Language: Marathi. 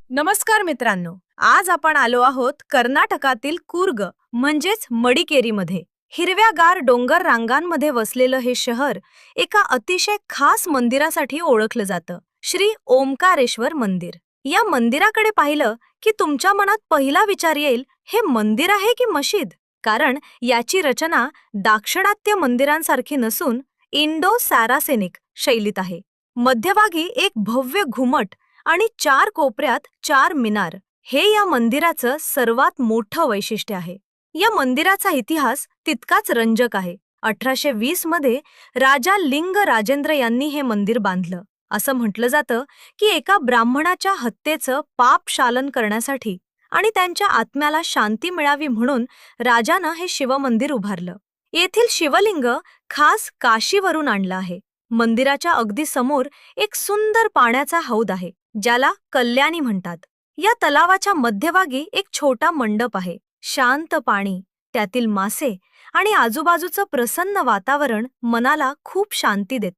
नमस्कार मित्रांनो, आज आपण आलो आहोत कर्नाटकातील कूर्ग म्हणजेच मडिकेरीमध्ये. हिरव्यागार डोंगर रांगांमध्ये वसलेलं हे शहर एका अतिशय खास मंदिरासाठी ओळखलं जातं, श्री ओंकारेश्वर मंदिर. या मंदिराकडे पाहिलं की तुमच्या मनात पहिला विचार येईल, हे मंदिर आहे की मशीद? कारण याची रचना दाक्षिणात्य मंदिरांसारखी नसून इंडो सॅरासेनिक शैलीत आहे. मध्यभागी एक भव्य घुमट आणि 4 कोपऱ्यात 4 मिनार हे या मंदिराचं सर्वात मोठं वैशिष्ट्य आहे. या मंदिराचा इतिहास तितकाच रंजक आहे. 1820 मध्ये राजा लिंग राजेंद्र यांनी हे मंदिर बांधलं. असं म्हटलं जातं की एका ब्राह्मणाच्या हत्येचं पापशालन करण्यासाठी आणि त्यांच्या आत्म्याला शांती मिळावी म्हणून राजानं हे शिवमंदिर उभारलं. येथील शिवलिंग खास काशीवरून आणलं आहे. मंदिराच्या अगदी समोर एक सुंदर पाण्याचा हौद आहे, ज्याला कल्याणी म्हणतात. या तलावाच्या मध्यभागी एक छोटा मंडप आहे. शांत पाणी, त्यातील मासे आणि आजूबाजूचं प्रसन्न वातावरण मनाला खूप शांती देत.